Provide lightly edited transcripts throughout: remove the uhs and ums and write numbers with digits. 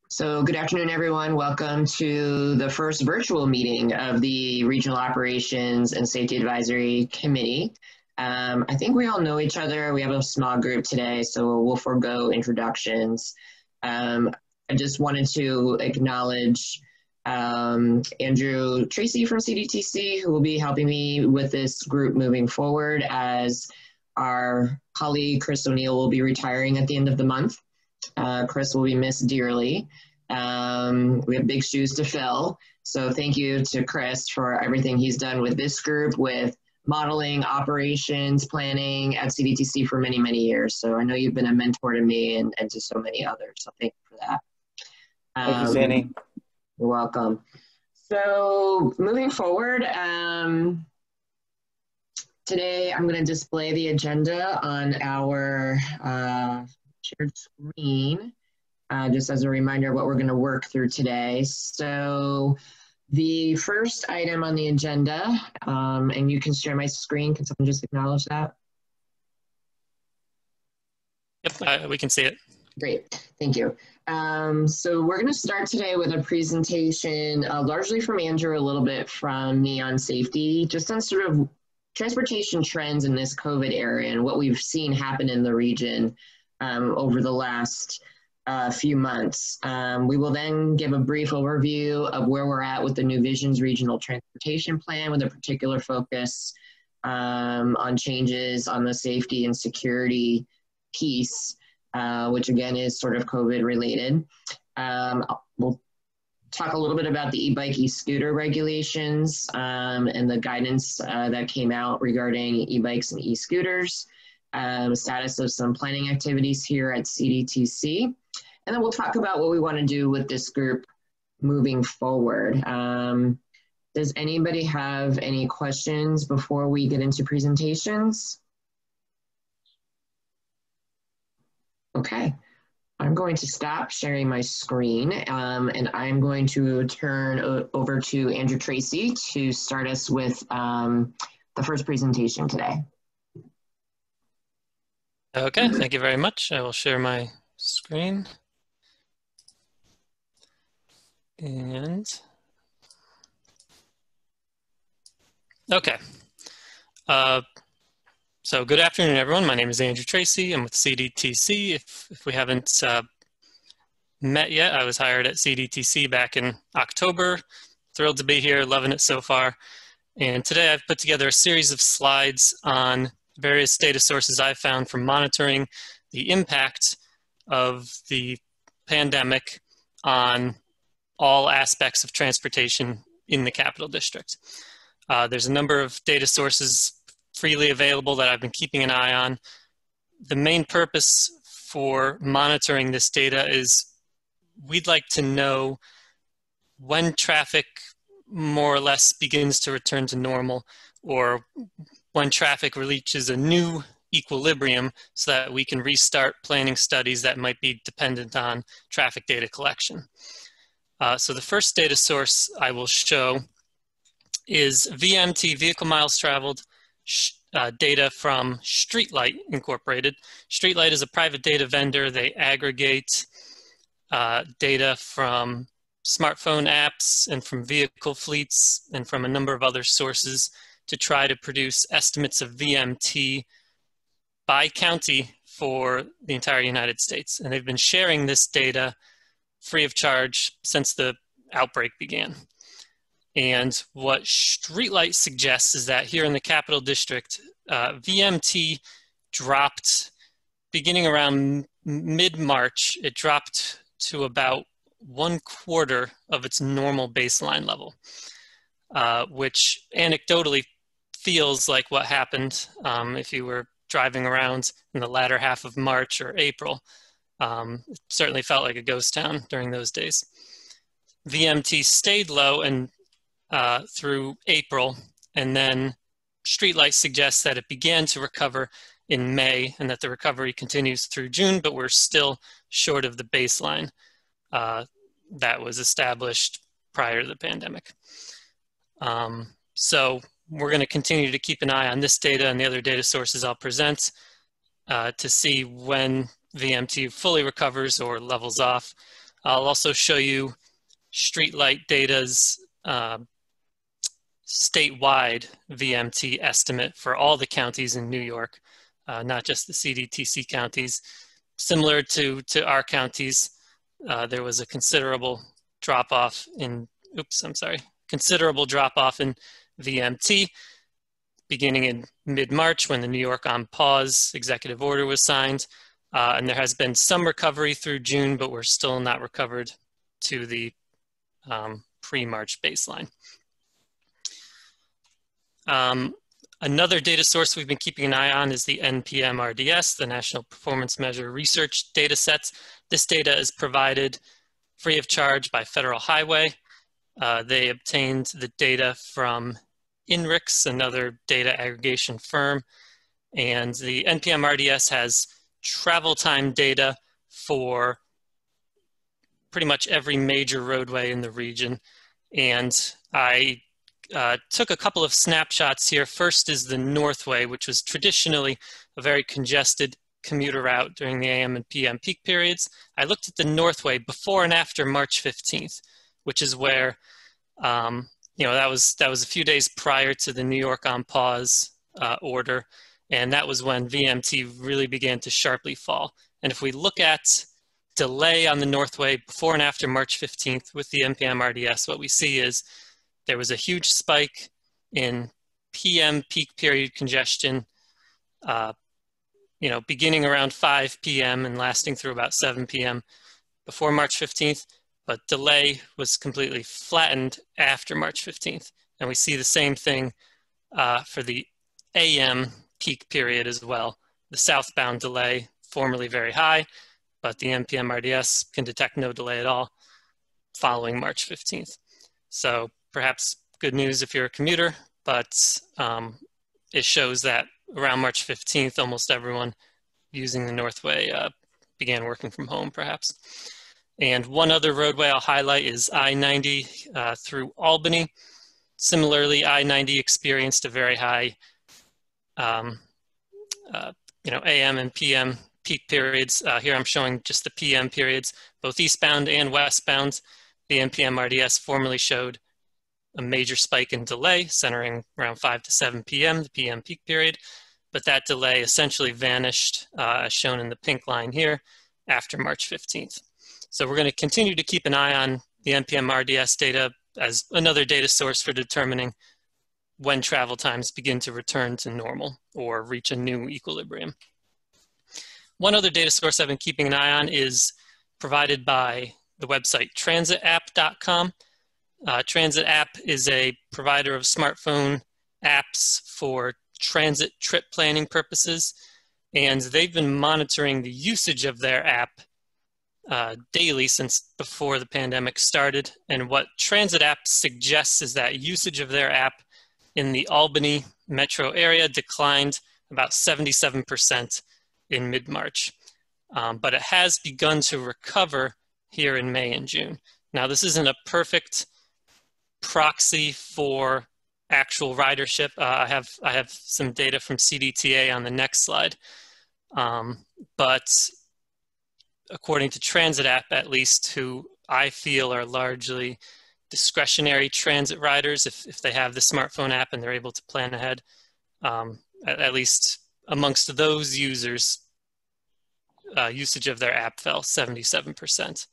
So good afternoon, everyone. Welcome to the first virtual meeting of the Regional Operations and Safety Advisory Committee. I think we all know each other. We have a small group today, so we'll forego introductions. I just wanted to acknowledge Andrew Tracy from CDTC, who will be helping me with this group moving forward, as our colleague Chris O'Neill will be retiring at the end of the month. Chris will be missed dearly. We have big shoes to fill. So thank you to Chris for everything he's done with this group, with modeling, operations, planning at CDTC for many, many years. So I know you've been a mentor to me and to so many others. So thank you for that. Thank you, Zanny. You're welcome. So moving forward, today I'm going to display the agenda on our shared screen, just as a reminder of what we're going to work through today. So the first item on the agenda, and you can share my screen. Can someone just acknowledge that? Yep, we can see it. Great, thank you. So we're going to start today with a presentation, largely from Andrew, a little bit from me on safety, just on sort of transportation trends in this COVID era and what we've seen happen in the region over the last few months. We will then give a brief overview of where we're at with the New Visions Regional Transportation Plan, with a particular focus on changes on the safety and security piece, which again is sort of COVID related. We'll talk a little bit about the e-bike, e-scooter regulations and the guidance that came out regarding e-bikes and e-scooters. Status of some planning activities here at CDTC. And then we'll talk about what we want to do with this group moving forward. Does anybody have any questions before we get into presentations? Okay, I'm going to stop sharing my screen and I'm going to turn over to Andrew Tracy to start us with the first presentation today. Okay, thank you very much. I will share my screen. And okay. So good afternoon, everyone. My name is Andrew Tracy. I'm with CDTC. If we haven't met yet, I was hired at CDTC back in October. Thrilled to be here, loving it so far. And today I've put together a series of slides on various data sources I've found from monitoring the impact of the pandemic on all aspects of transportation in the Capital District. There's a number of data sources freely available that I've been keeping an eye on. The main purpose for monitoring this data is we'd like to know when traffic more or less begins to return to normal, or when traffic reaches a new equilibrium, so that we can restart planning studies that might be dependent on traffic data collection. So the first data source I will show is VMT, Vehicle Miles Traveled, data from Streetlight Incorporated. Streetlight is a private data vendor. They aggregate data from smartphone apps and from vehicle fleets and from a number of other sources to try to produce estimates of VMT by county for the entire United States. And they've been sharing this data free of charge since the outbreak began. And what Streetlight suggests is that here in the Capital District, VMT dropped beginning around mid-March. It dropped to about 1/4 of its normal baseline level, which anecdotally feels like what happened if you were driving around in the latter half of March or April. It certainly felt like a ghost town during those days. VMT stayed low and through April, and then Streetlight suggests that it began to recover in May and that the recovery continues through June, but we're still short of the baseline that was established prior to the pandemic. So we're going to continue to keep an eye on this data and the other data sources I'll present to see when VMT fully recovers or levels off. I'll also show you streetlight data's statewide VMT estimate for all the counties in New York, not just the CDTC counties. Similar to our counties, there was a considerable drop-off in, considerable drop-off in VMT beginning in mid-March when the New York on pause executive order was signed. And there has been some recovery through June, but we're still not recovered to the pre-March baseline. Another data source we've been keeping an eye on is the NPM-RDS, the National Performance Measure Research data sets. This data is provided free of charge by Federal Highway. They obtained the data from INRIX, another data aggregation firm, and the NPM-RDS has travel time data for pretty much every major roadway in the region. And I took a couple of snapshots here. First is the Northway, which was traditionally a very congested commuter route during the AM and PM peak periods. I looked at the Northway before and after March 15th, which is where, that was a few days prior to the New York on pause order. And that was when VMT really began to sharply fall. And if we look at delay on the Northway before and after March 15th with the NPM-RDS, what we see is there was a huge spike in PM peak period congestion, beginning around 5 p.m. and lasting through about 7 p.m. before March 15th, but delay was completely flattened after March 15th. And we see the same thing for the AM peak period as well. The southbound delay, formerly very high, but the NPM-RDS can detect no delay at all following March 15th. So perhaps good news if you're a commuter, but it shows that around March 15th, almost everyone using the Northway began working from home perhaps. And one other roadway I'll highlight is I-90 through Albany. Similarly, I-90 experienced a very high AM and PM peak periods. Here I'm showing just the PM periods, both eastbound and westbound. The NPM-RDS formerly showed a major spike in delay centering around 5 to 7 p.m., the PM peak period, but that delay essentially vanished as shown in the pink line here after March 15th. So we're going to continue to keep an eye on the NPM-RDS data as another data source for determining when travel times begin to return to normal or reach a new equilibrium. One other data source I've been keeping an eye on is provided by the website transitapp.com. Transit App is a provider of smartphone apps for transit trip planning purposes, and they've been monitoring the usage of their app daily since before the pandemic started. And what Transit App suggests is that usage of their app in the Albany metro area declined about 77% in mid-March, but it has begun to recover here in May and June. Now, this isn't a perfect proxy for actual ridership. I have some data from CDTA on the next slide, but according to Transit App, at least, who I feel are largely discretionary transit riders, if they have the smartphone app and they're able to plan ahead, at least amongst those users, usage of their app fell 77%,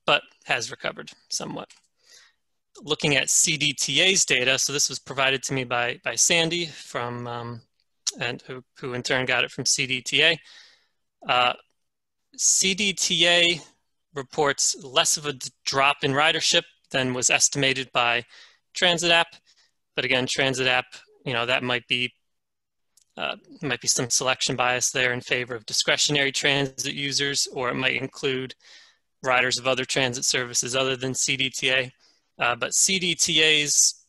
but has recovered somewhat. Looking at CDTA's data, so this was provided to me by Sandy from, and who in turn got it from CDTA. CDTA reports less of a drop in ridership than was estimated by Transit App, but again, Transit App, that might be some selection bias there in favor of discretionary transit users, or it might include riders of other transit services other than CDTA. But CDTA's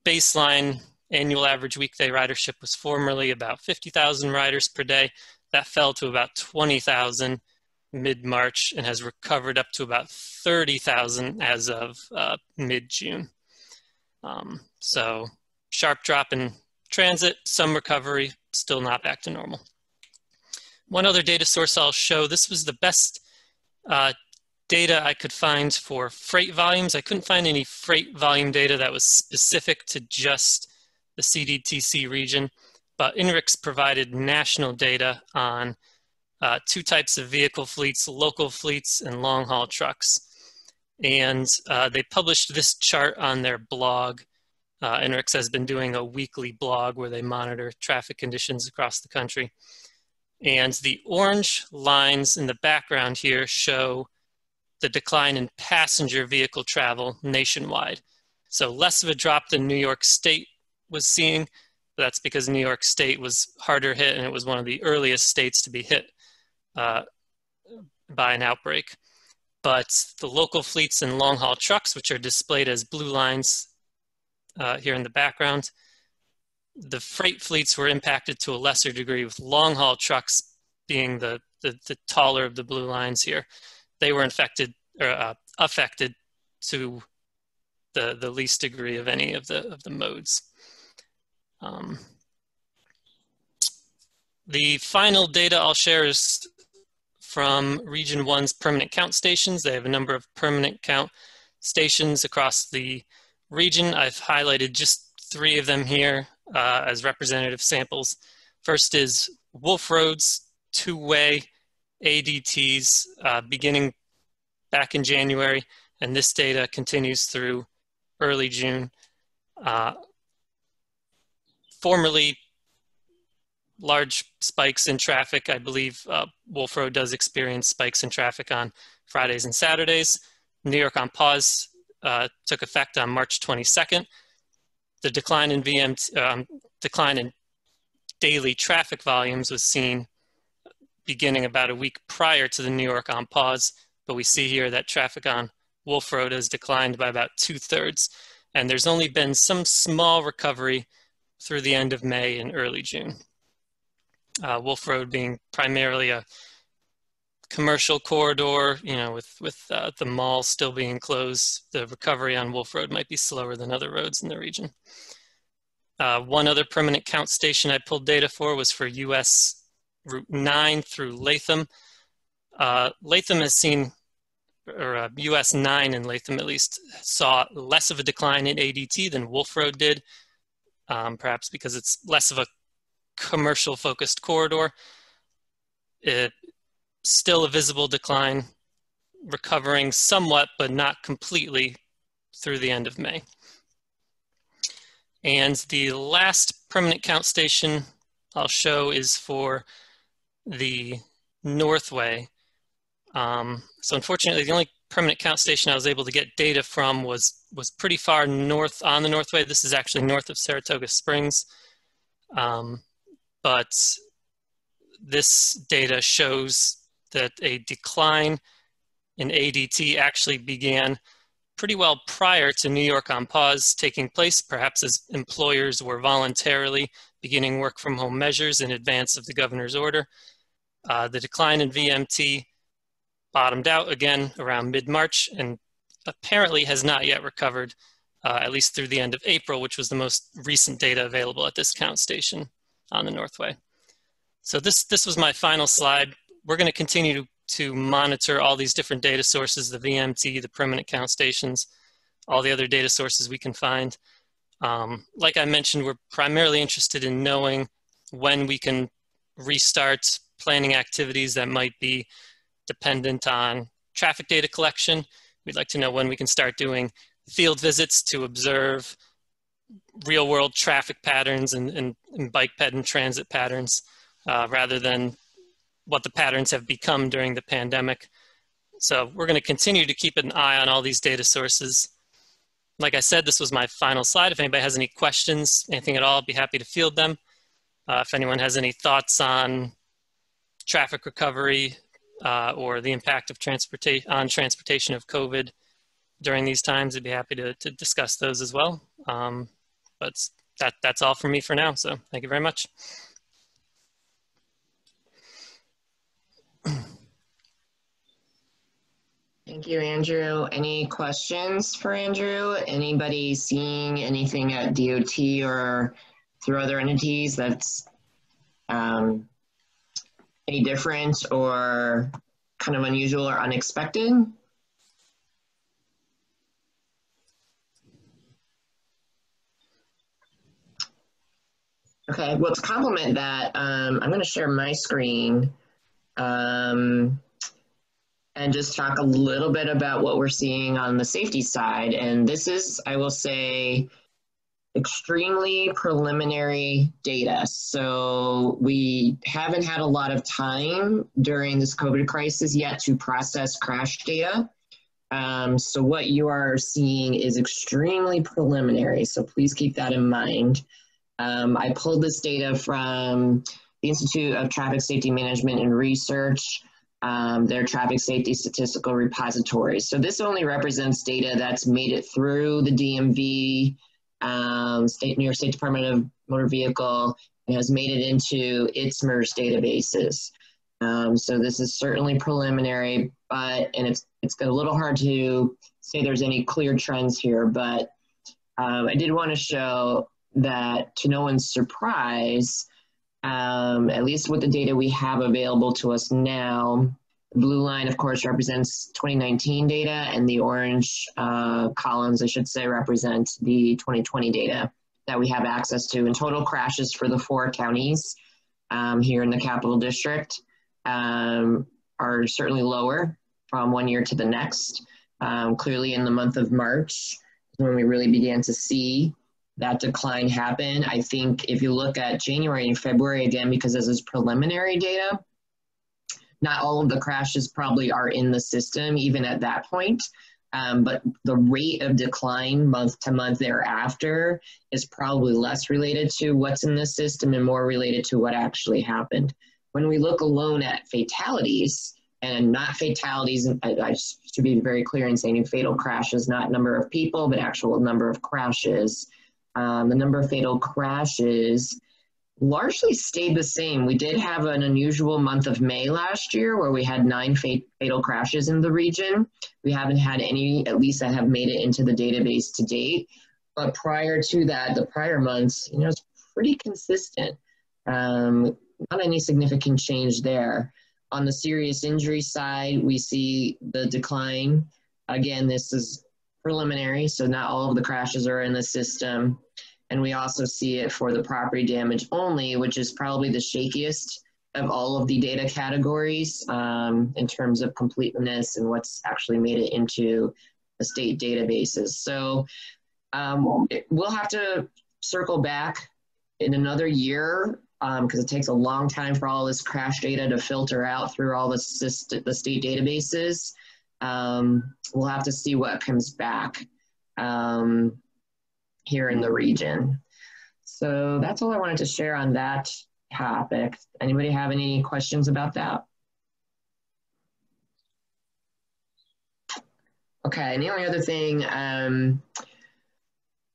baseline annual average weekday ridership was formerly about 50,000 riders per day. That fell to about 20,000 mid-March and has recovered up to about 30,000 as of mid-June. So sharp drop in transit, some recovery, still not back to normal. One other data source I'll show, this was the best data I could find for freight volumes. I couldn't find any freight volume data that was specific to just the CDTC region, but INRIX provided national data on two types of vehicle fleets, local fleets and long-haul trucks. And they published this chart on their blog. INRIX has been doing a weekly blog where they monitor traffic conditions across the country. And the orange lines in the background here show the decline in passenger vehicle travel nationwide. So less of a drop than New York State was seeing. That's because New York State was harder hit, and it was one of the earliest states to be hit by an outbreak. But the local fleets and long-haul trucks, which are displayed as blue lines here in the background, the freight fleets were impacted to a lesser degree, with long-haul trucks being the taller of the blue lines here. They were affected to the least degree of any of the modes. The final data I'll share is from Region 1's permanent count stations. They have a number of permanent count stations across the region. I've highlighted just 3 of them here as representative samples. First is Wolf Road's 2-way ADTs beginning back in January, and this data continues through early June. Formerly large spikes in traffic. I believe Wolf Road does experience spikes in traffic on Fridays and Saturdays. New York on pause took effect on March 22nd. The decline in decline in daily traffic volumes was seen beginning about a week prior to the New York on pause, but we see here that traffic on Wolf Road has declined by about 2/3, and there's only been some small recovery through the end of May and early June. Wolf Road being primarily a commercial corridor, you know, with the mall still being closed, the recovery on Wolf Road might be slower than other roads in the region. One other permanent count station I pulled data for was for US Route 9 through Latham. Latham has seen, or US 9 in Latham at least, saw less of a decline in ADT than Wolf Road did, perhaps because it's less of a commercial focused corridor. Still a visible decline, recovering somewhat, but not completely through the end of May. And the last permanent count station I'll show is for the Northway. So unfortunately, the only permanent count station I was able to get data from was pretty far north on the Northway. This is actually north of Saratoga Springs. But this data shows that a decline in ADT actually began pretty well prior to New York on pause taking place, perhaps as employers were voluntarily beginning work from home measures in advance of the governor's order. The decline in VMT bottomed out again around mid-March and apparently has not yet recovered, at least through the end of April, which was the most recent data available at this count station on the Northway. So this was my final slide. We're going to continue to monitor all these different data sources, the VMT, the permanent count stations, all the other data sources we can find. Like I mentioned, we're primarily interested in knowing when we can restart planning activities that might be dependent on traffic data collection. We'd like to know when we can start doing field visits to observe real world traffic patterns and bike ped and transit patterns rather than what the patterns have become during the pandemic. So we're going to continue to keep an eye on all these data sources. Like I said, this was my final slide. If anybody has any questions, anything at all, I'd be happy to field them. If anyone has any thoughts on traffic recovery or the impact of transportation of COVID during these times, I'd be happy to discuss those as well. But that's all from me for now. So thank you very much. Thank you, Andrew. Any questions for Andrew? Anybody seeing anything at DOT or through other entities that's any different or kind of unusual or unexpected? Okay, well, to complement that, I'm going to share my screen and just talk a little bit about what we're seeing on the safety side. And this is, I will say, extremely preliminary data. So we haven't had a lot of time during this COVID crisis yet to process crash data. So what you are seeing is extremely preliminary. So please keep that in mind. I pulled this data from the Institute of Traffic Safety Management and Research, their traffic safety statistical repository. So this only represents data that's made it through the DMV, New York State Department of Motor Vehicle, and has made it into its MERS databases. So this is certainly preliminary, and it's a little hard to say there's any clear trends here, but I did want to show that, to no one's surprise, at least with the data we have available to us now, the blue line, of course, represents 2019 data, and the orange columns, I should say, represent the 2020 data that we have access to. And total crashes for the 4 counties here in the Capital District are certainly lower from one year to the next. Clearly in the month of March, when we really began to see that decline happen. I think if you look at January and February, again, because this is preliminary data, not all of the crashes probably are in the system even at that point, but the rate of decline month to month thereafter is probably less related to what's in the system and more related to what actually happened. When we look alone at fatalities, and not fatalities, I should be very clear in saying fatal crashes, not number of people, but actual number of crashes. The number of fatal crashes largely stayed the same. We did have an unusual month of May last year where we had 9 fatal crashes in the region. We haven't had any, at least that have made it into the database to date. But prior to that, the prior months, it's pretty consistent. Not any significant change there. On the serious injury side, we see the decline. Again, this is preliminary, so not all of the crashes are in the system. And we also see it for the property damage only, which is probably the shakiest of all of the data categories in terms of completeness and what's actually made it into the state databases. So we'll have to circle back in another year because it takes a long time for all this crash data to filter out through all the state databases. We'll have to see what comes back here in the region. So that's all I wanted to share on that topic. Anybody have any questions about that? Okay, and the only other thing, and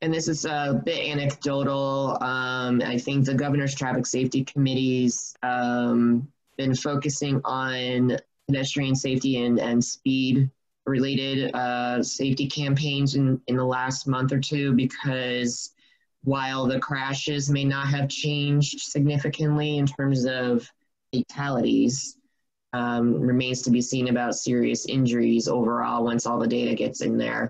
this is a bit anecdotal, I think the Governor's Traffic Safety Committee's been focusing on pedestrian safety and speed related safety campaigns in the last month or two, because while the crashes may not have changed significantly in terms of fatalities, remains to be seen about serious injuries overall once all the data gets in there.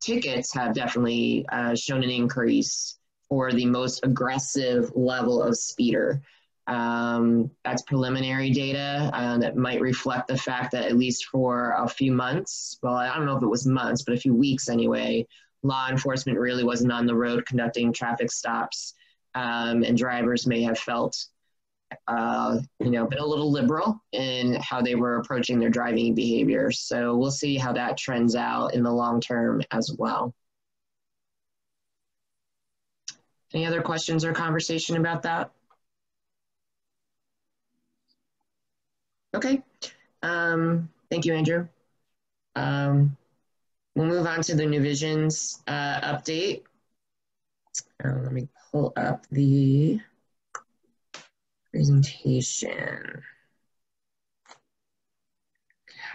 Tickets have definitely shown an increase for the most aggressive level of speeder. That's preliminary data that might reflect the fact that at least for a few months, well, I don't know if it was months, but a few weeks anyway, law enforcement really wasn't on the road conducting traffic stops, and drivers may have felt, been a little liberal in how they were approaching their driving behavior. So we'll see how that trends out in the long term as well. Any other questions or conversation about that? Okay, thank you, Andrew. We'll move on to the New Visions update. Let me pull up the presentation.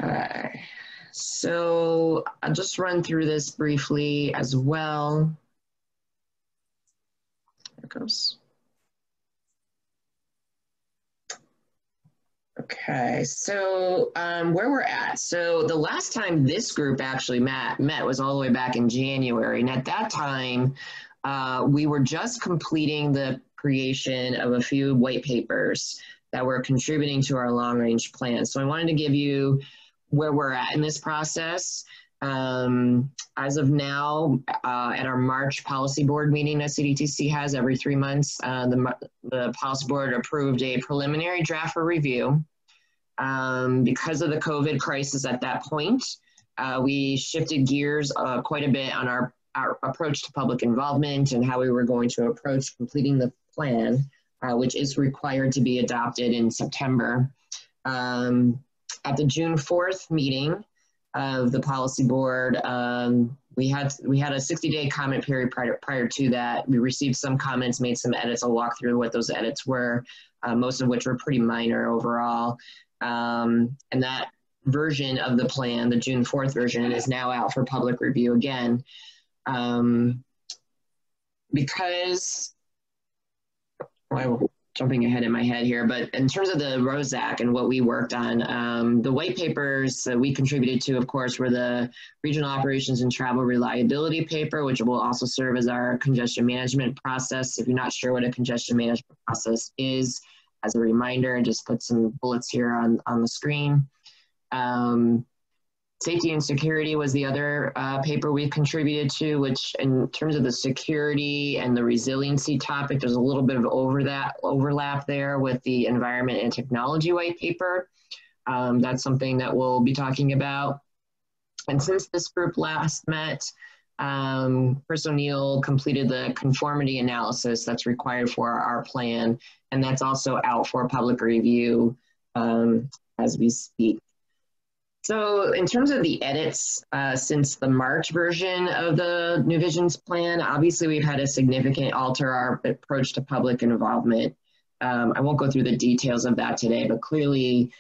Okay, so I'll just run through this briefly as well. There it goes. Okay, so where we're at. So the last time this group actually met was all the way back in January. And at that time, we were just completing the creation of a few white papers that were contributing to our long-range plan. So I wanted to give you where we're at in this process. As of now, at our March policy board meeting that CDTC has every 3 months, the policy board approved a preliminary draft for review. Because of the COVID crisis at that point, we shifted gears quite a bit on our approach to public involvement and how we were going to approach completing the plan, which is required to be adopted in September. At the June 4th meeting of the policy board, we had a 60-day comment period prior to that. We received some comments, made some edits. I'll walk through what those edits were, most of which were pretty minor overall. And that version of the plan, the June 4th version, is now out for public review again. Because, well, jumping ahead in my head here, but in terms of the ROSAC and what we worked on, the white papers that we contributed to, of course, were the Regional Operations and Travel Reliability paper, which will also serve as our congestion management process. If you're not sure what a congestion management process is, as a reminder, just put some bullets here on the screen. Safety and security was the other paper we contributed to, which in terms of the security and the resiliency topic, there's a little bit of overlap there with the environment and technology white paper. That's something that we'll be talking about. And since this group last met, Chris O'Neill completed the conformity analysis that's required for our plan, and that's also out for public review as we speak. So in terms of the edits since the March version of the New Visions plan, obviously we've had a significant alter our approach to public involvement. I won't go through the details of that today, but clearly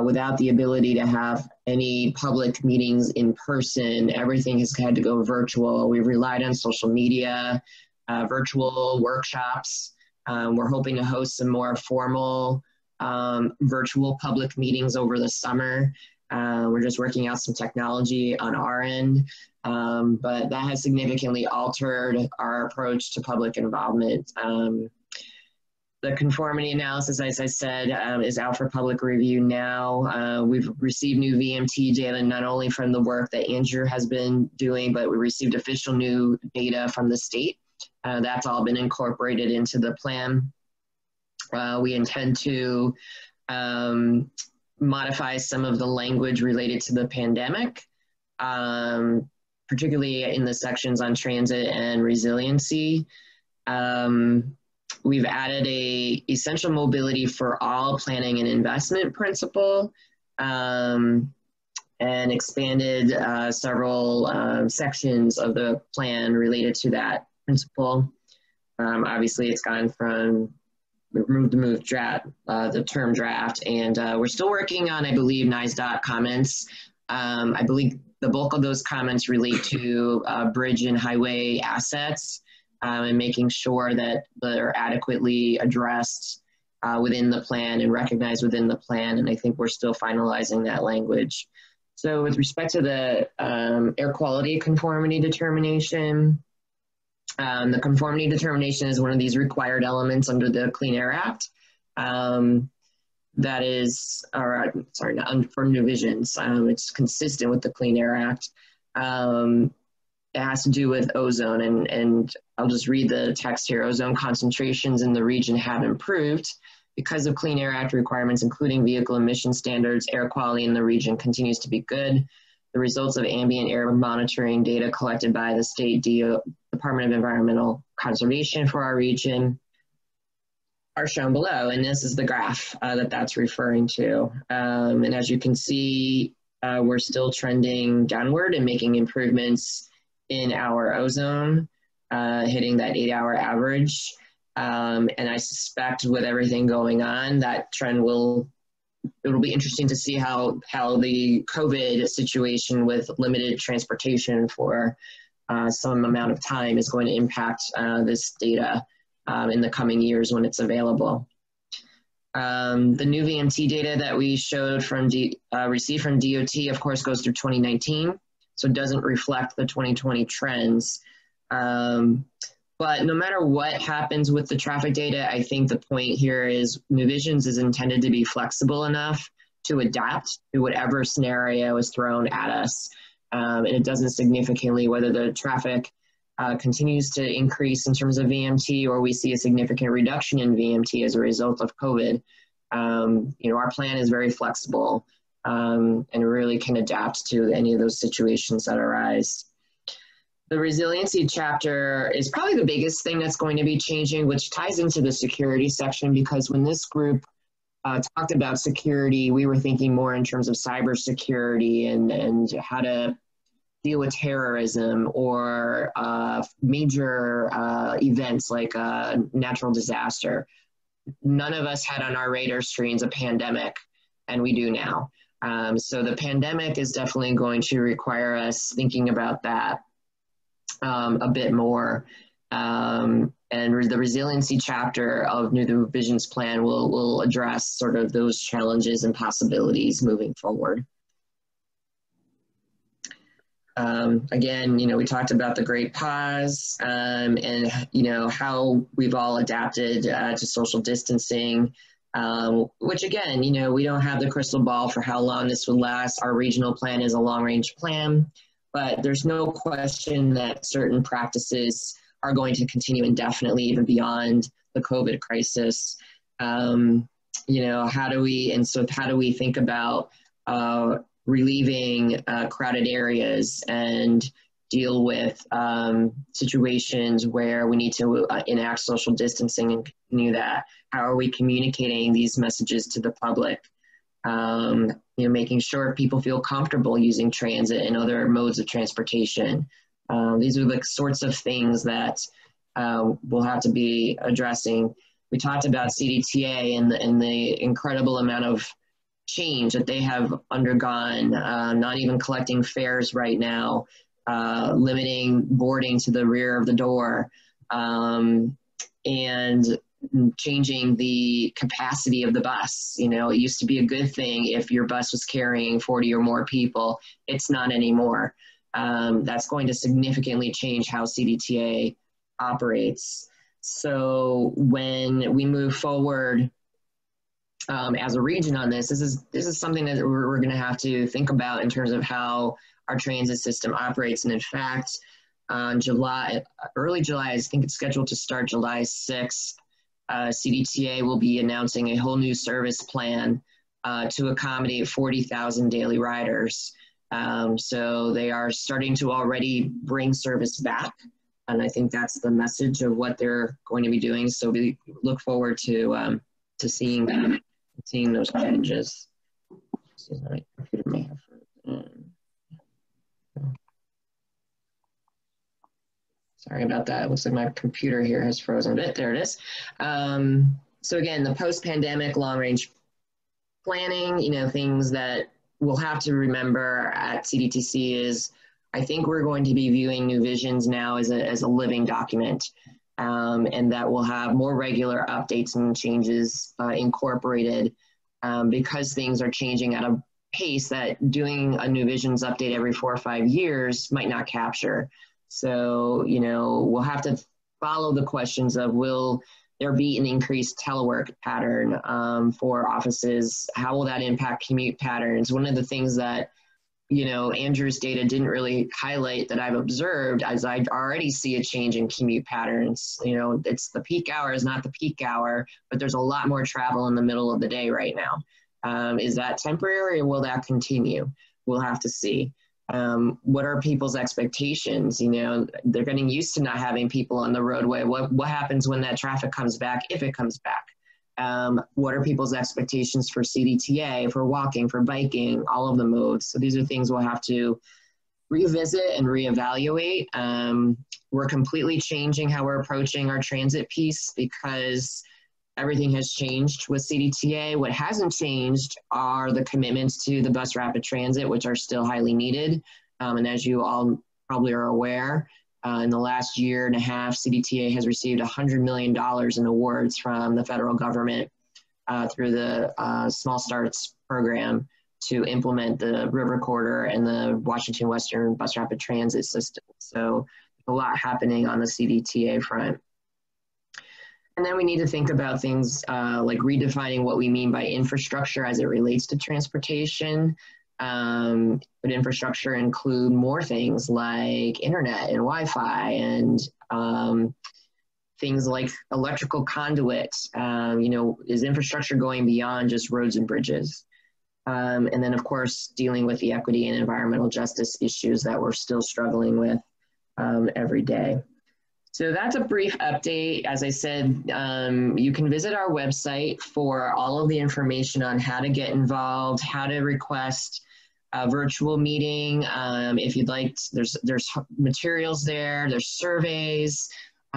without the ability to have any public meetings in person, everything has had to go virtual. We've relied on social media, virtual workshops. We're hoping to host some more formal virtual public meetings over the summer. We're just working out some technology on our end, but that has significantly altered our approach to public involvement. The conformity analysis, as I said, is out for public review now. We've received new VMT data, not only from the work that Andrew has been doing, but we received official new data from the state. That's all been incorporated into the plan. We intend to modify some of the language related to the pandemic, particularly in the sections on transit and resiliency. We've added a essential mobility for all planning and investment principle, and expanded several sections of the plan related to that principle. Obviously, it's gone from the term draft, and we're still working on, I believe, NYSDOT comments. I believe the bulk of those comments relate to bridge and highway assets, and making sure that they're adequately addressed within the plan and recognized within the plan, and I think we're still finalizing that language. So with respect to the air quality conformity determination, the conformity determination is one of these required elements under the Clean Air Act. That is, for New Visions, it's consistent with the Clean Air Act. It has to do with ozone, and I'll just read the text here. Ozone concentrations in the region have improved because of Clean Air Act requirements, including vehicle emission standards. Air quality in the region continues to be good. The results of ambient air monitoring data collected by the State Department of Environmental Conservation for our region are shown below, and this is the graph that's referring to. And as you can see, we're still trending downward and making improvements in our ozone, hitting that 8-hour average. And I suspect with everything going on, that trend it'll be interesting to see how the COVID situation with limited transportation for some amount of time is going to impact this data in the coming years when it's available. The new VMT data that we showed received from DOT, of course, goes through 2019, so it doesn't reflect the 2020 trends. But But no matter what happens with the traffic data, I think the point here is New Visions is intended to be flexible enough to adapt to whatever scenario is thrown at us. And it doesn't significantly whether the traffic continues to increase in terms of VMT or we see a significant reduction in VMT as a result of COVID. Our plan is very flexible and really can adapt to any of those situations that arise. The resiliency chapter is probably the biggest thing that's going to be changing, which ties into the security section, because when this group talked about security, we were thinking more in terms of cybersecurity and how to deal with terrorism or major events like a natural disaster. None of us had on our radar screens a pandemic, and we do now. So the pandemic is definitely going to require us thinking about that a bit more. And the resiliency chapter of New Visions plan will address sort of those challenges and possibilities moving forward. Again, we talked about the great pause and, how we've all adapted to social distancing, which again, we don't have the crystal ball for how long this would last. Our regional plan is a long-range plan, but there's no question that certain practices are going to continue indefinitely, even beyond the COVID crisis. How do we think about relieving crowded areas and deal with situations where we need to enact social distancing and continue that? How are we communicating these messages to the public? Making sure people feel comfortable using transit and other modes of transportation. These are the sorts of things that we'll have to be addressing. We talked about CDTA and the incredible amount of change that they have undergone, not even collecting fares right now, limiting boarding to the rear of the door, and changing the capacity of the bus. It used to be a good thing if your bus was carrying 40 or more people. It's not anymore. That's going to significantly change how CDTA operates. So when we move forward as a region on this is something that we're going to have to think about in terms of how our transit system operates. And in fact, on early July, I think it's scheduled to start July 6th, CDTA will be announcing a whole new service plan to accommodate 40,000 daily riders. So they are starting to already bring service back. And I think that's the message of what they're going to be doing. So we look forward to seeing those changes. My computer may have Sorry about that. It looks like my computer here has frozen a bit. There it is. So again, the post-pandemic long-range planning, things that we'll have to remember at CDTC is, I think we're going to be viewing New Visions now as a living document, and that will have more regular updates and changes incorporated because things are changing at a pace that doing a New Visions update every 4 or 5 years might not capture. So, we'll have to follow the questions of, will there be an increased telework pattern for offices? How will that impact commute patterns? One of the things that, Andrew's data didn't really highlight that I've observed, as I already see a change in commute patterns. It's the peak hour is not the peak hour, but there's a lot more travel in the middle of the day right now. Is that temporary or will that continue? We'll have to see. What are people's expectations? They're getting used to not having people on the roadway. What happens when that traffic comes back, if it comes back? What are people's expectations for CDTA, for walking, for biking, all of the modes? So these are things we'll have to revisit and reevaluate. We're completely changing how we're approaching our transit piece because everything has changed with CDTA. What hasn't changed are the commitments to the bus rapid transit, which are still highly needed. And as you all probably are aware, in the last year and a half, CDTA has received $100 million in awards from the federal government through the Small Starts program to implement the River Corridor and the Washington Western Bus Rapid Transit system. So a lot happening on the CDTA front. And then we need to think about things like redefining what we mean by infrastructure as it relates to transportation. Would infrastructure include more things like internet and Wi-Fi and things like electrical conduits? You know, is infrastructure going beyond just roads and bridges? And then, of course, dealing with the equity and environmental justice issues that we're still struggling with every day. So that's a brief update. As I said, you can visit our website for all of the information on how to get involved, how to request a virtual meeting. If you'd like, there's materials there, there's surveys,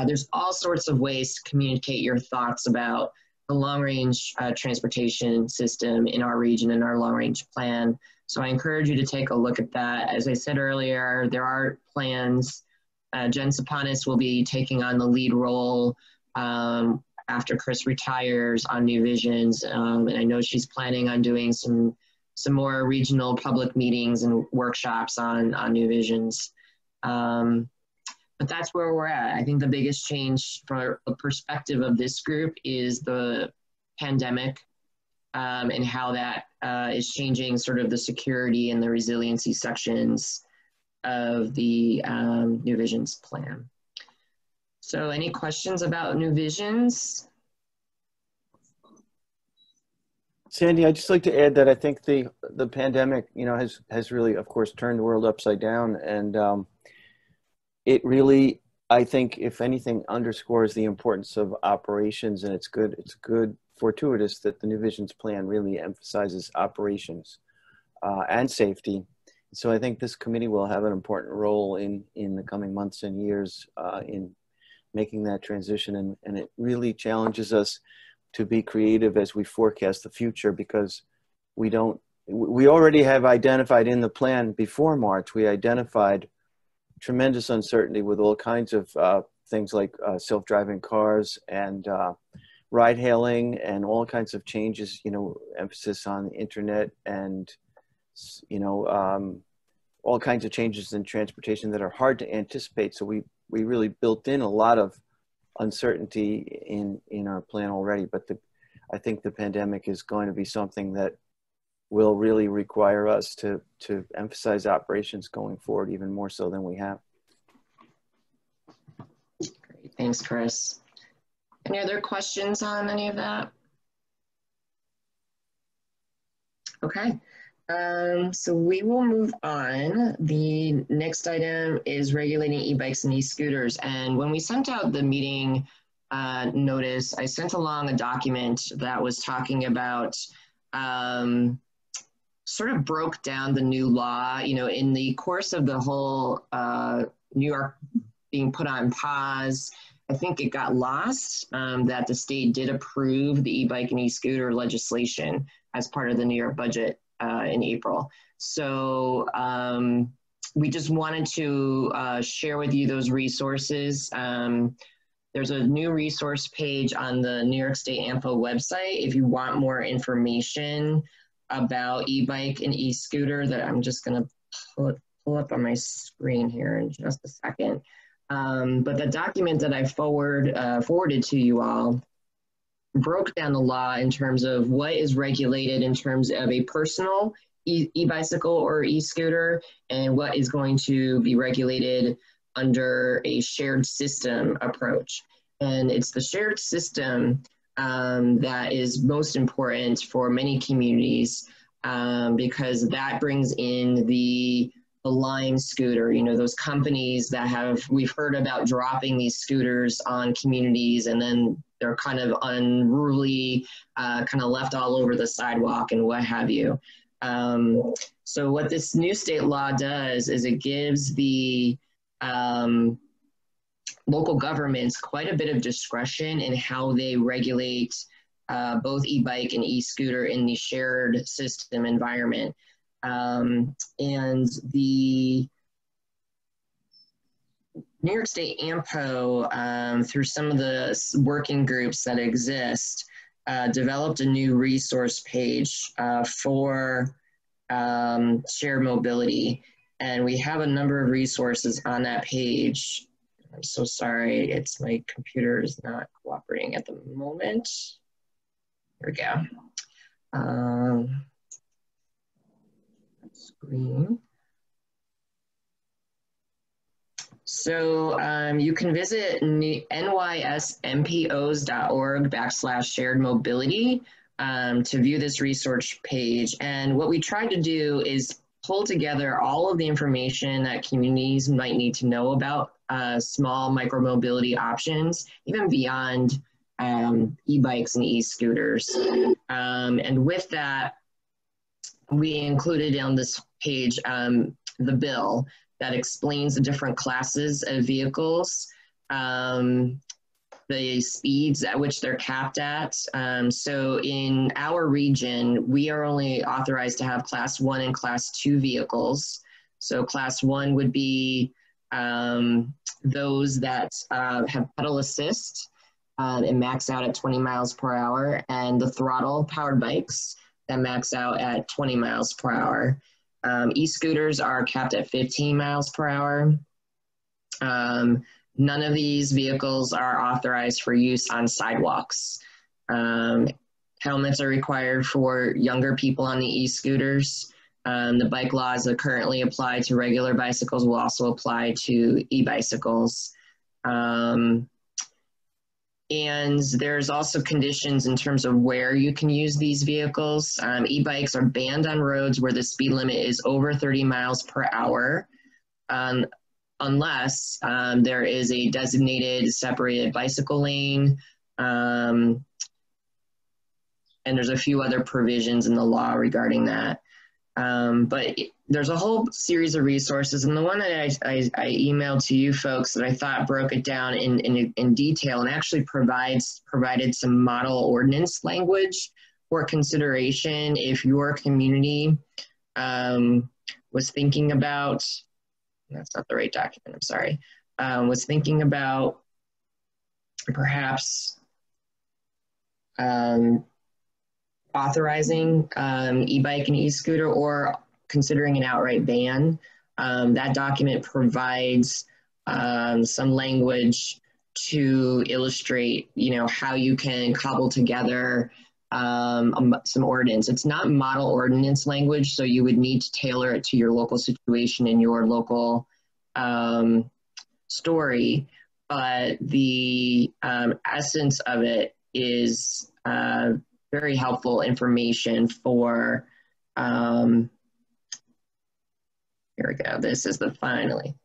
there's all sorts of ways to communicate your thoughts about the long-range transportation system in our region and our long-range plan. So I encourage you to take a look at that. As I said earlier, there are plans. Jen Saponis will be taking on the lead role after Chris retires on New Visions. And I know she's planning on doing some more regional public meetings and workshops on New Visions. But that's where we're at. I think the biggest change from a perspective of this group is the pandemic and how that is changing sort of the security and the resiliency sections of the New Visions plan. So any questions about New Visions? Sandy, I'd just like to add that I think the pandemic, you know, has really, of course, turned the world upside down, and it really, I think, if anything, underscores the importance of operations, and it's good fortuitous that the New Visions plan really emphasizes operations and safety. So I think this committee will have an important role in the coming months and years in making that transition, and it really challenges us to be creative as we forecast the future, because we already have identified in the plan before March, we identified tremendous uncertainty with all kinds of things like self-driving cars and ride hailing and all kinds of changes, you know, emphasis on the internet and, you know, all kinds of changes in transportation that are hard to anticipate. So we really built in a lot of uncertainty in our plan already, but I think the pandemic is going to be something that will really require us to emphasize operations going forward even more so than we have. Great, thanks, Chris. Any other questions on any of that? Okay, so we will move on. The next item is regulating e-bikes and e-scooters. And when we sent out the meeting notice, I sent along a document that was talking about sort of broke down the new law, you know, in the course of the whole New York being put on pause. I think it got lost that the state did approve the e-bike and e-scooter legislation as part of the New York budget in April. So we just wanted to share with you those resources. There's a new resource page on the New York State AMPO website if you want more information about e-bike and e-scooter that I'm just going to pull up on my screen here in just a second. But the document that I forwarded to you all broke down the law in terms of what is regulated in terms of a personal e-bicycle or e-scooter and what is going to be regulated under a shared system approach. And it's the shared system that is most important for many communities because that brings in the Lime scooter, you know, those companies that we've heard about dropping these scooters on communities and then they're kind of unruly, kind of left all over the sidewalk and what have you. So what this new state law does is it gives the local governments quite a bit of discretion in how they regulate both e-bike and e-scooter in the shared system environment. And the New York State AMPO, through some of the working groups that exist, developed a new resource page for shared mobility. And we have a number of resources on that page I'm so sorry, my computer is not cooperating at the moment. Here we go. Screen. So you can visit nysmpos.org/shared mobility to view this resource page. And what we tried to do is pull together all of the information that communities might need to know about small micromobility options, even beyond e-bikes and e-scooters. And with that, we included on this page the bill that explains the different classes of vehicles, the speeds at which they're capped at. So in our region, we are only authorized to have Class 1 and Class 2 vehicles. So Class 1 would be those that have pedal assist and max out at 20 miles per hour, and the throttle powered bikes that max out at 20 miles per hour. E-scooters are capped at 15 miles per hour. None of these vehicles are authorized for use on sidewalks. Helmets are required for younger people on the e-scooters. The bike laws that currently apply to regular bicycles will also apply to e-bicycles. And there's also conditions in terms of where you can use these vehicles. E-bikes are banned on roads where the speed limit is over 30 miles per hour, unless there is a designated separated bicycle lane. And there's a few other provisions in the law regarding that. But there's a whole series of resources, and the one that I emailed to you folks that I thought broke it down in detail and actually provided some model ordinance language for consideration if your community was thinking about, that's not the right document, I'm sorry, was thinking about perhaps authorizing e-bike and e-scooter or considering an outright ban. That document provides some language to illustrate, how you can cobble together some ordinance. It's not model ordinance language, so you would need to tailor it to your local situation and your local story. But the essence of it is very helpful information for, here we go. This is I finally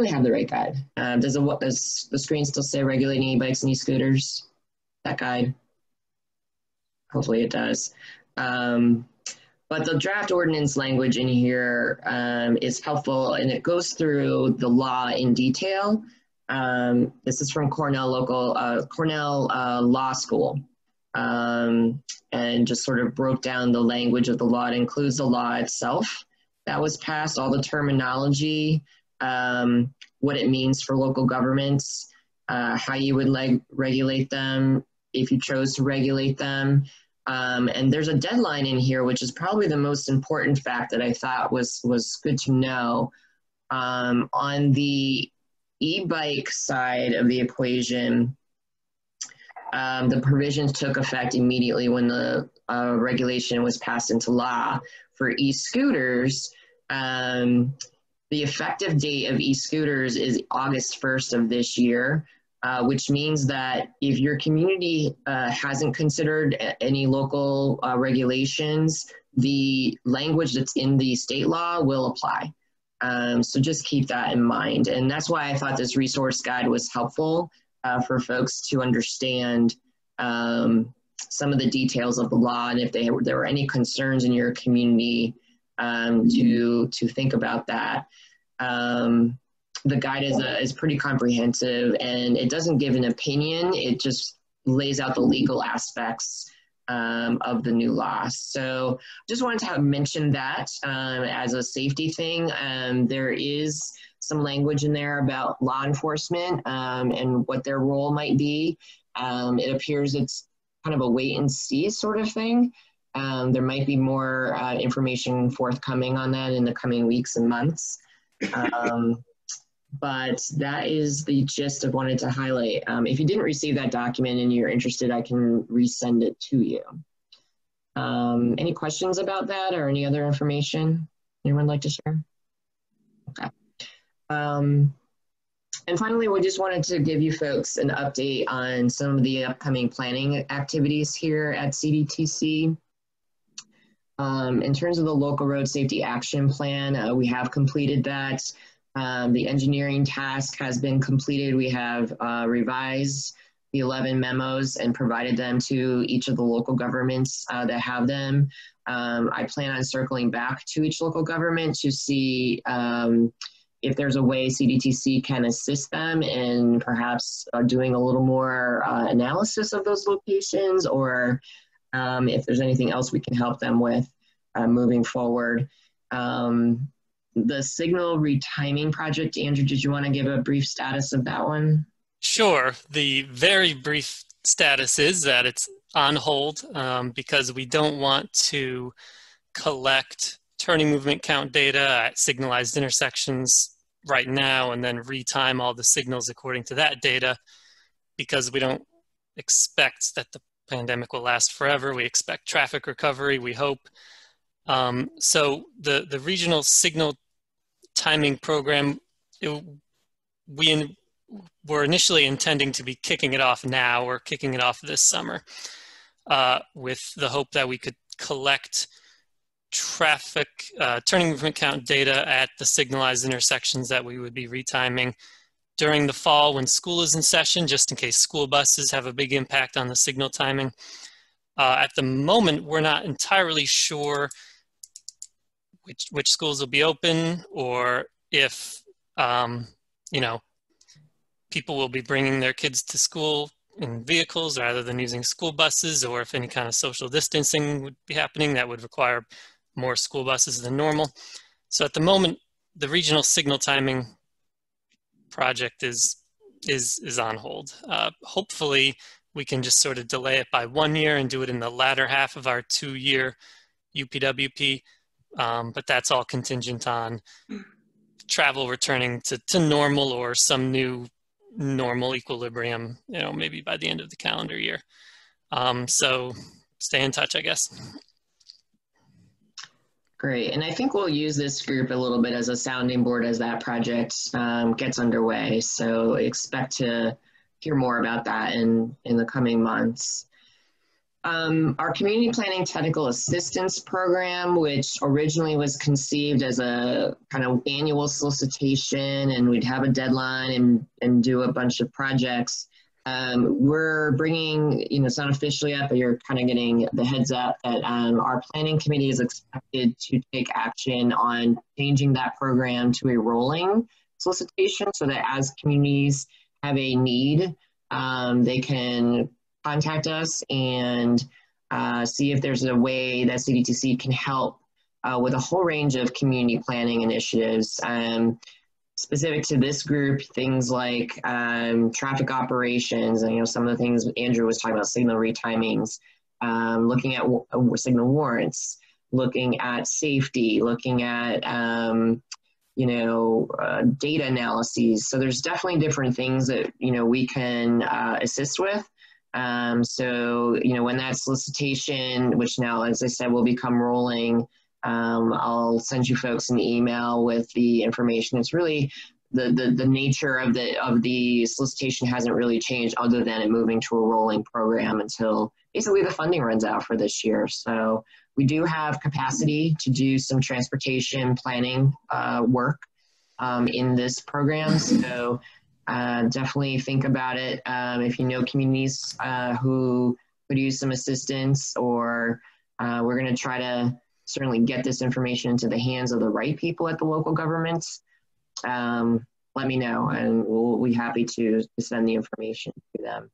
have the right guide. Does the screen still say regulating e-bikes and e-scooters? That guide? Hopefully it does. But the draft ordinance language in here is helpful, and it goes through the law in detail. This is from Cornell Law School. And just sort of broke down the language of the law. It includes the law itself that was passed, all the terminology, what it means for local governments, how you would regulate them if you chose to regulate them. And there's a deadline in here, which is probably the most important fact that I thought was good to know. On the e-bike side of the equation, the provisions took effect immediately when the regulation was passed into law. For e-scooters, the effective date of e-scooters is August 1st of this year, which means that if your community hasn't considered any local regulations, the language that's in the state law will apply. So just keep that in mind. And that's why I thought this resource guide was helpful for folks to understand some of the details of the law, and if there were any concerns in your community, to think about that. The guide is pretty comprehensive, and it doesn't give an opinion. It just lays out the legal aspects of the new law. So just wanted to mention that as a safety thing. There is some language in there about law enforcement and what their role might be. It appears it's kind of a wait and see sort of thing. There might be more information forthcoming on that in the coming weeks and months. but that is the gist of wanted to highlight. If you didn't receive that document and you're interested, I can resend it to you. Any questions about that or any other information anyone would like to share? Okay. And finally, we just wanted to give you folks an update on some of the upcoming planning activities here at CDTC. In terms of the local road safety action plan, we have completed that. The engineering task has been completed. We have revised the 11 memos and provided them to each of the local governments that have them. I plan on circling back to each local government to see if there's a way CDTC can assist them in perhaps doing a little more analysis of those locations, or if there's anything else we can help them with moving forward. The signal retiming project, Andrew, did you want to give a brief status of that one? Sure. The very brief status is that it's on hold because we don't want to collect turning movement count data at signalized intersections right now and then retime all the signals according to that data, because we don't expect that the pandemic will last forever. We expect traffic recovery, we hope. So the regional signal timing program, we were initially intending to be kicking it off now or kicking it off this summer with the hope that we could collect traffic turning movement count data at the signalized intersections that we would be retiming during the fall when school is in session, just in case school buses have a big impact on the signal timing. At the moment, we're not entirely sure which schools will be open, or if you know, people will be bringing their kids to school in vehicles rather than using school buses, or if any kind of social distancing would be happening that would require more school buses than normal. So at the moment, the regional signal timing project is on hold. Hopefully, we can just sort of delay it by 1 year and do it in the latter half of our 2-year UPWP, but that's all contingent on travel returning to normal or some new normal equilibrium, you know, maybe by the end of the calendar year. So stay in touch, I guess. Great, and I think we'll use this group a little bit as a sounding board as that project gets underway. So expect to hear more about that in the coming months. Our Community Planning Technical Assistance Program, which originally was conceived as a kind of annual solicitation, and we'd have a deadline and do a bunch of projects. We're bringing, you know, it's not officially up, but you're kind of getting the heads up that our planning committee is expected to take action on changing that program to a rolling solicitation, so that as communities have a need, they can contact us and see if there's a way that CDTC can help with a whole range of community planning initiatives. Specific to this group, things like traffic operations, and, you know, some of the things Andrew was talking about, signal retimings, looking at signal warrants, looking at safety, looking at you know, data analyses. So there's definitely different things that, you know, we can assist with. So, you know, when that solicitation, which now, as I said, will become rolling, I'll send you folks an email with the information. It's really the nature of the solicitation hasn't really changed, other than it moving to a rolling program until basically the funding runs out for this year. So we do have capacity to do some transportation planning work in this program. So definitely think about it. If you know communities who could use some assistance, or we're going to try to certainly get this information into the hands of the right people at the local governments, let me know, and we'll be happy to send the information to them.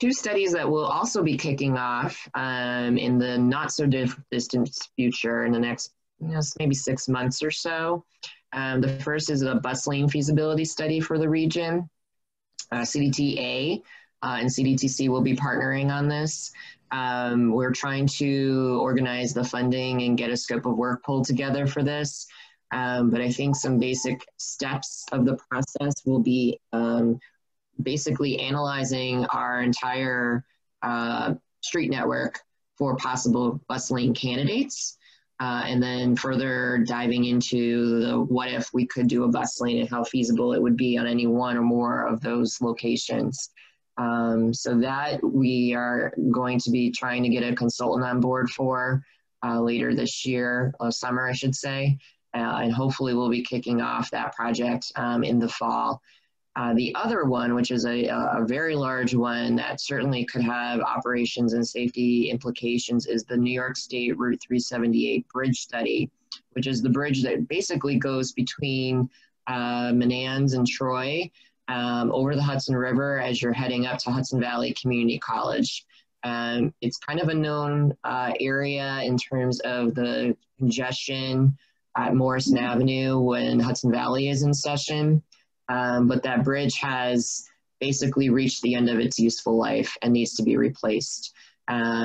2 studies that will also be kicking off in the not so distant future, in the next, you know, maybe 6 months or so. The first is a bus lane feasibility study for the region. CDTA and CDTC will be partnering on this. We're trying to organize the funding and get a scope of work pulled together for this. But I think some basic steps of the process will be basically analyzing our entire street network for possible bus lane candidates. And then further diving into the what if we could do a bus lane and how feasible it would be on any one or more of those locations. So that we are going to be trying to get a consultant on board for later this year, summer I should say, and hopefully we'll be kicking off that project in the fall. The other one, which is a very large one that certainly could have operations and safety implications, is the New York State Route 378 bridge study, which is the bridge that basically goes between Menands and Troy over the Hudson River as you're heading up to Hudson Valley Community College. It's kind of a known area in terms of the congestion at Morrison Avenue when Hudson Valley is in session. But that bridge has basically reached the end of its useful life and needs to be replaced.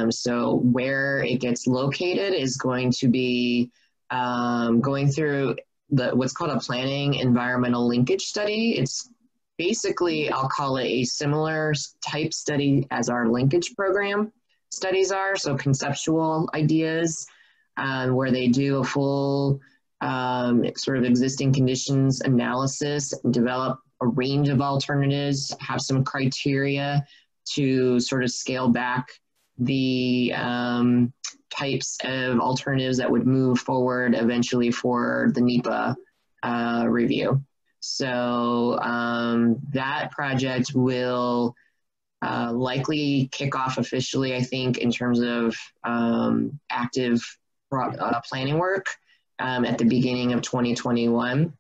So where it gets located is going to be going through what's called a planning environmental linkage study. It's basically, I'll call it a similar type study as our linkage program studies are, so conceptual ideas, where they do a full sort of existing conditions analysis, develop a range of alternatives, have some criteria to sort of scale back the types of alternatives that would move forward eventually for the NEPA review. So that project will likely kick off officially, I think, in terms of active planning work at the beginning of 2021.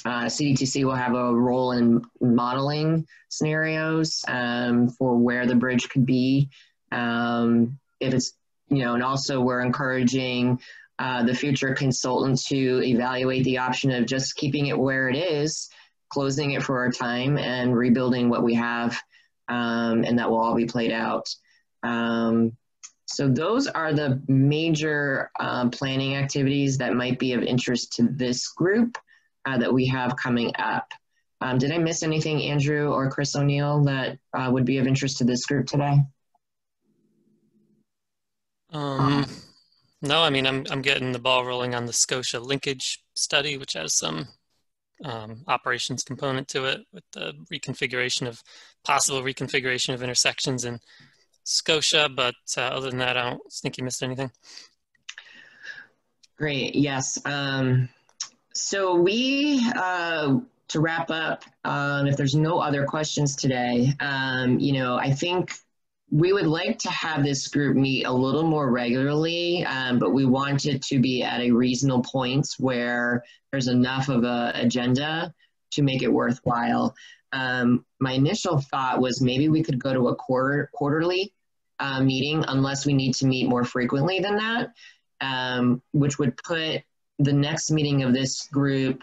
CDTC will have a role in modeling scenarios for where the bridge could be. If it's, and also we're encouraging the future consultant to evaluate the option of just keeping it where it is, closing it for a time and rebuilding what we have, and that will all be played out. So those are the major planning activities that might be of interest to this group that we have coming up. Did I miss anything, Andrew or Chris O'Neill, that would be of interest to this group today? No, I mean, I'm getting the ball rolling on the Scotia linkage study, which has some operations component to it with the possible reconfiguration of intersections in Scotia, but other than that, I don't think you missed anything. Great, yes. So we, to wrap up, if there's no other questions today, I think we would like to have this group meet a little more regularly, but we want it to be at a reasonable point where there's enough of an agenda to make it worthwhile. My initial thought was maybe we could go to a quarterly meeting unless we need to meet more frequently than that, which would put the next meeting of this group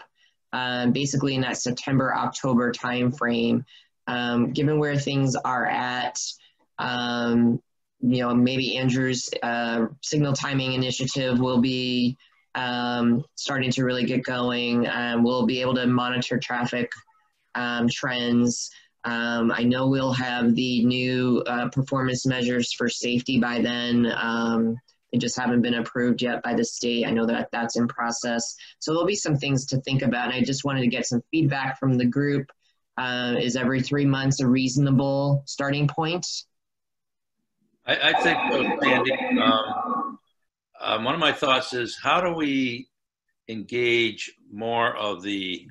basically in that September-October timeframe. Given where things are at, maybe Andrew's signal timing initiative will be starting to really get going. We'll be able to monitor traffic trends. I know we'll have the new performance measures for safety by then. They just haven't been approved yet by the state. I know that that's in process. So there'll be some things to think about. And I just wanted to get some feedback from the group. Is every 3 months a reasonable starting point? I think so, Sandy. One of my thoughts is, how do we engage more of the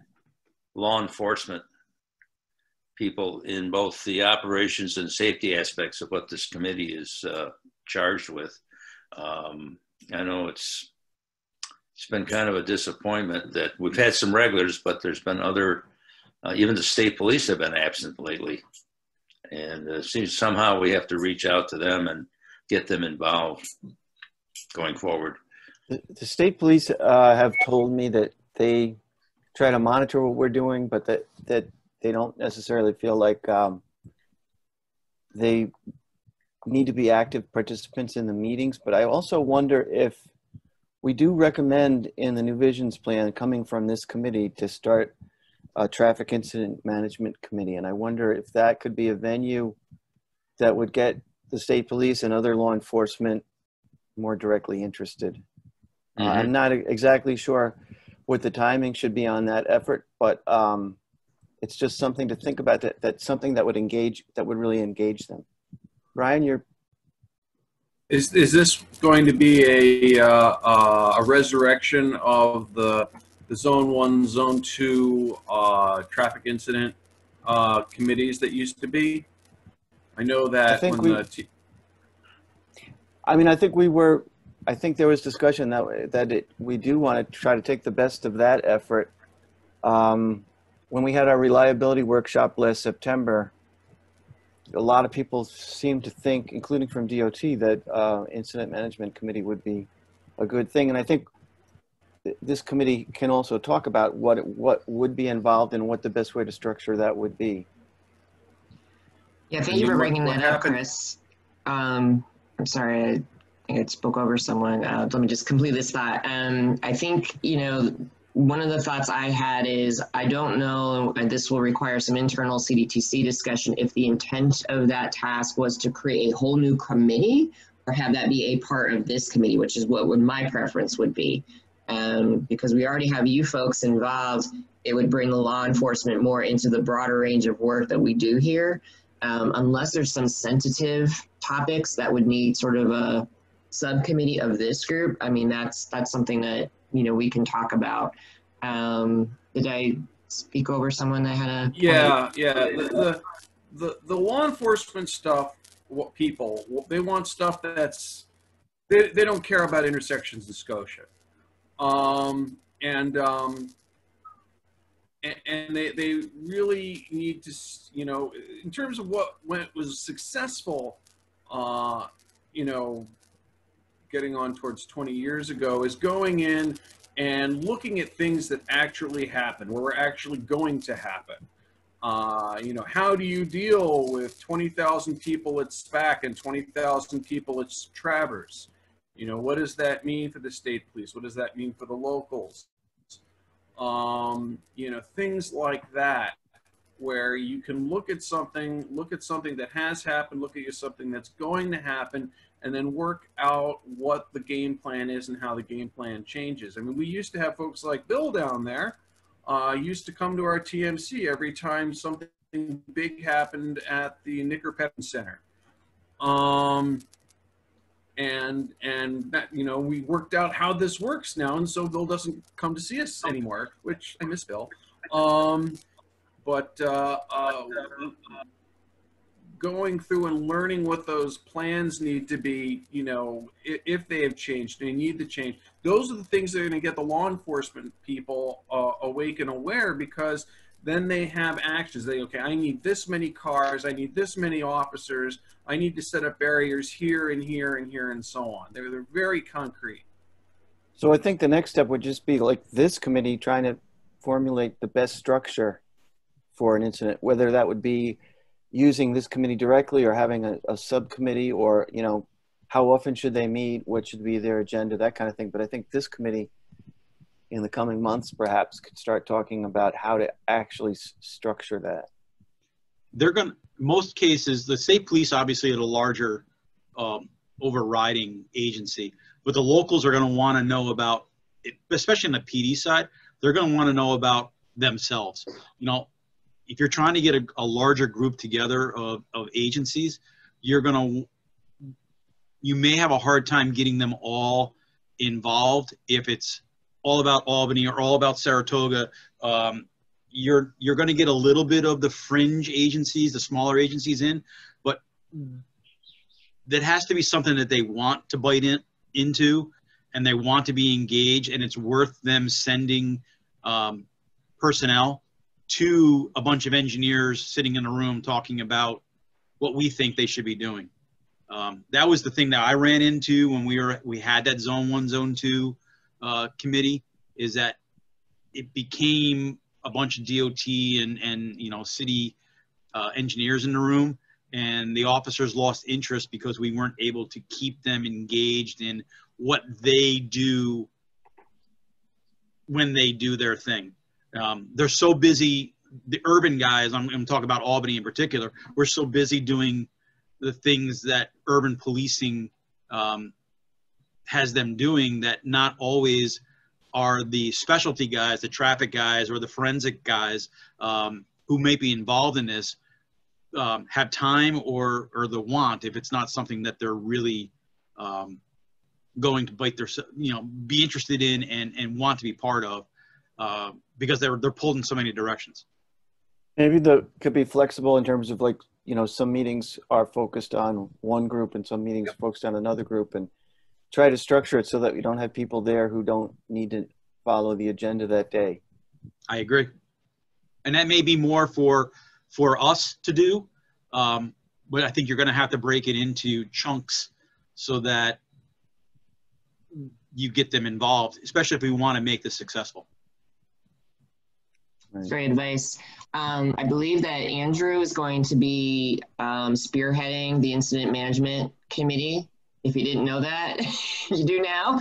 law enforcement people in both the operations and safety aspects of what this committee is charged with? I know it's been kind of a disappointment that we've had some regulars, but there's been other, even the state police have been absent lately. And it seems somehow we have to reach out to them and get them involved going forward. The state police have told me that they try to monitor what we're doing, but that they don't necessarily feel like they need to be active participants in the meetings. But I also wonder if we do recommend in the New Visions plan coming from this committee to start a traffic incident management committee. And I wonder if that could be a venue that would get the state police and other law enforcement more directly interested. I'm not exactly sure what the timing should be on that effort, but it's just something to think about, that's something that would engage, that would really engage them. Ryan, you're... Is this going to be a resurrection of the Zone 1, Zone 2 traffic incident committees that used to be? I know that I think there was discussion that we do want to try to take the best of that effort. When we had our reliability workshop last September, a lot of people seemed to think, including from DOT, that incident management committee would be a good thing. And I think this committee can also talk about what would be involved and what the best way to structure that would be. Yeah, thank you for bringing that up, Chris. I'm sorry, I think I spoke over someone. Let me just complete this thought. I think, you know, one of the thoughts I had is, I don't know, and this will require some internal CDTC discussion, if the intent of that task was to create a whole new committee or have that be a part of this committee, which is what my preference would be. Because we already have you folks involved, it would bring the law enforcement more into the broader range of work that we do here. Unless there's some sensitive topics that would need sort of a subcommittee of this group, I mean, that's something that, you know, we can talk about. Did I speak over someone that had a point? Yeah. The law enforcement stuff, people, they want stuff that's, they don't care about intersections in Scotia. And they really need to, you know, in terms of what was successful, you know, getting on towards 20 years ago, is going in and looking at things that actually happen, or were actually going to happen. You know, how do you deal with 20,000 people at SPAC and 20,000 people at Travers? You know, what does that mean for the state police? What does that mean for the locals? You know, things like that, where you can look at something that has happened, look at something that's going to happen, and then work out what the game plan is and how the game plan changes. I mean, we used to have folks like Bill down there, used to come to our TMC every time something big happened at the Nickerpepin Center. And that, you know, we worked out how this works now, and so Bill doesn't come to see us anymore, which I miss Bill. Going through and learning what those plans need to be, you know, if they have changed, they need to change. Those are the things that are going to get the law enforcement people awake and aware, because then they have actions. Okay, I need this many cars, I need this many officers, I need to set up barriers here and here and here and so on. They're very concrete. So I think the next step would just be like this committee trying to formulate the best structure for an incident, whether that would be using this committee directly or having a subcommittee, or, you know, how often should they meet, what should be their agenda, that kind of thing. But I think this committee in the coming months perhaps could start talking about how to actually structure that. They're going to, most cases, the state police obviously are a larger overriding agency, but the locals are going to want to know about it, especially on the PD side. They're going to want to know about themselves. You know, if you're trying to get a larger group together of agencies, you may have a hard time getting them all involved. If it's all about Albany or all about Saratoga, you're going to get a little bit of the fringe agencies, the smaller agencies in, but that has to be something that they want to bite into, and they want to be engaged, and it's worth them sending personnel to a bunch of engineers sitting in a room talking about what we think they should be doing. That was the thing that I ran into when we had that Zone 1, Zone 2 committee, is that it became a bunch of DOT and you know, city engineers in the room, and the officers lost interest because we weren't able to keep them engaged in what they do when they do their thing. They're so busy, the urban guys, I'm talking about Albany in particular, we're so busy doing the things that urban policing has them doing that not always are the specialty guys, the traffic guys, or the forensic guys who may be involved in this have time or the want, if it's not something that they're really going to bite their, be interested in and want to be part of, because they're pulled in so many directions. Maybe could be flexible in terms of, like, some meetings are focused on one group and some meetings focused on another group, and try to structure it so that we don't have people there who don't need to follow the agenda that day. I agree. And that may be more for us to do, but I think you're going to have to break it into chunks so that you get them involved, especially if we want to make this successful. Right. Great advice. I believe that Andrew is going to be spearheading the incident management committee. If you didn't know that, you do now,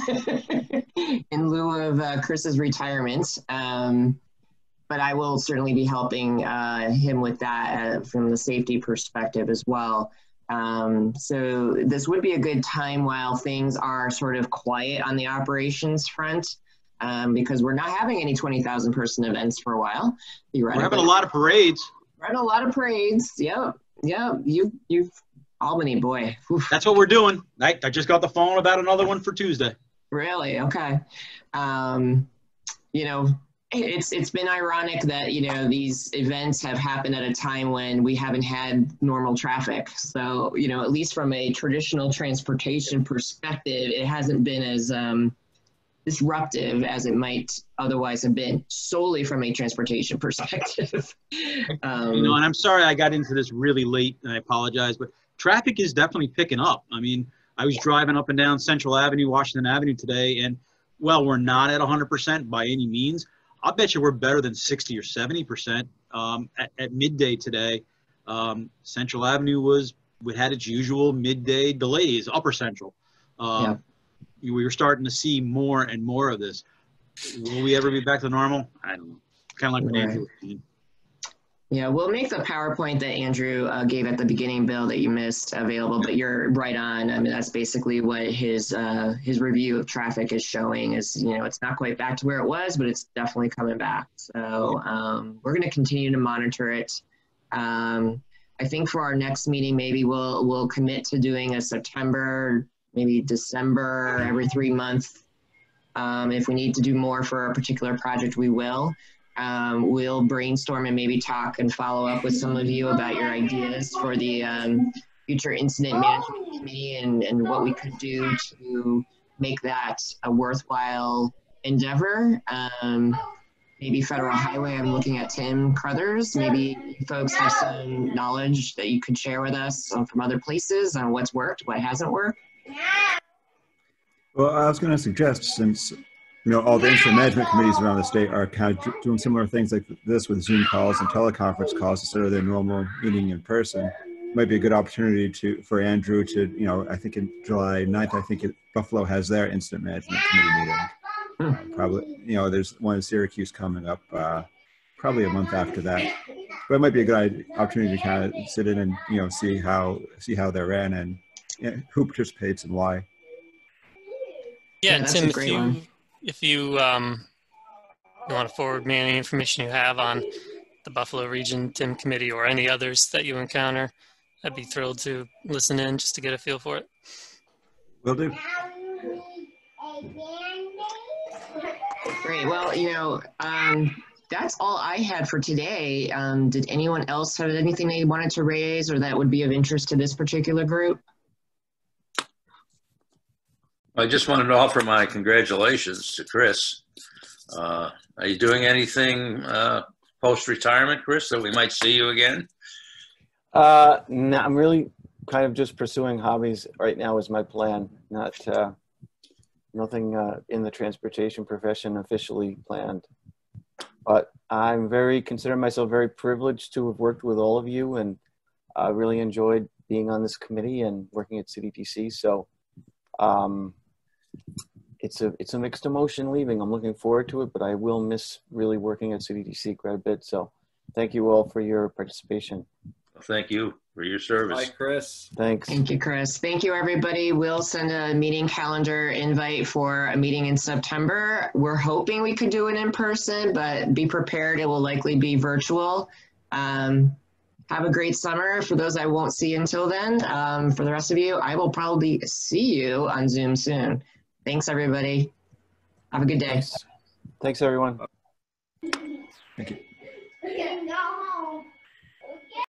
in lieu of Chris's retirement. But I will certainly be helping him with that from the safety perspective as well. So this would be a good time while things are sort of quiet on the operations front, because we're not having any 20,000 person events for a while. We're having a lot of parades. We're having a lot of parades. Yep. You've Albany, boy. Oof. That's what we're doing. I just got the phone about another one for Tuesday. Really? Okay. It's been ironic that, these events have happened at a time when we haven't had normal traffic. So, at least from a traditional transportation perspective, it hasn't been as disruptive as it might otherwise have been, solely from a transportation perspective. And I'm sorry I got into this really late, and I apologize, but traffic is definitely picking up. I mean, I was driving up and down Central Avenue, Washington Avenue today, and well, we're not at 100% by any means. I'll bet you we're better than 60 or 70% at midday today. Central Avenue had its usual midday delays, Upper Central. We were starting to see more and more of this. Will we ever be back to normal? I don't know. Kind of like what Andrew was saying. Yeah, we'll make the PowerPoint that Andrew gave at the beginning, Bill, that you missed available, but you're right on. I mean, that's basically what his review of traffic is showing is, it's not quite back to where it was, but it's definitely coming back. So we're going to continue to monitor it. I think for our next meeting, maybe we'll commit to doing a September, maybe December, every 3 months. If we need to do more for a particular project, we will. We'll brainstorm and maybe talk and follow up with some of you about your ideas for the future incident management committee and what we could do to make that a worthwhile endeavor. Maybe Federal Highway, I'm looking at Tim Crothers. Maybe you folks have some knowledge that you could share with us from other places on what's worked, what hasn't worked. Well, I was going to suggest, since all the incident management committees around the state are kind of doing similar things like this with Zoom calls and teleconference calls instead of their normal meeting in person, it might be a good opportunity for Andrew to, I think in July 9th, I think Buffalo has their incident management committee meeting. Probably, there's one in Syracuse coming up probably a month after that. But it might be a good opportunity to kind of sit in and, see how they ran and who participates and why. Yeah, and Tim, if you want to forward me any information you have on the Buffalo Region TIM Committee or any others that you encounter, I'd be thrilled to listen in just to get a feel for it. Will do. Great. Well, that's all I had for today. Did anyone else have anything they wanted to raise or that would be of interest to this particular group? I just wanted to offer my congratulations to Chris. Are you doing anything post-retirement, Chris, that we might see you again? No, I'm really kind of just pursuing hobbies right now is my plan. Nothing in the transportation profession officially planned. But I'm consider myself very privileged to have worked with all of you, and I really enjoyed being on this committee and working at CDTC. So it's a mixed emotion leaving. I'm looking forward to it, but I will miss really working at CDTC quite a bit. So thank you all for your participation. Thank you for your service. Bye, Chris. Thanks. Thank you, Chris. Thank you, everybody. We'll send a meeting calendar invite for a meeting in September. We're hoping we could do it in person, but be prepared. It will likely be virtual. Have a great summer. For those I won't see until then, for the rest of you, I will probably see you on Zoom soon. Thanks, everybody. Have a good day. Thanks everyone. Thank you.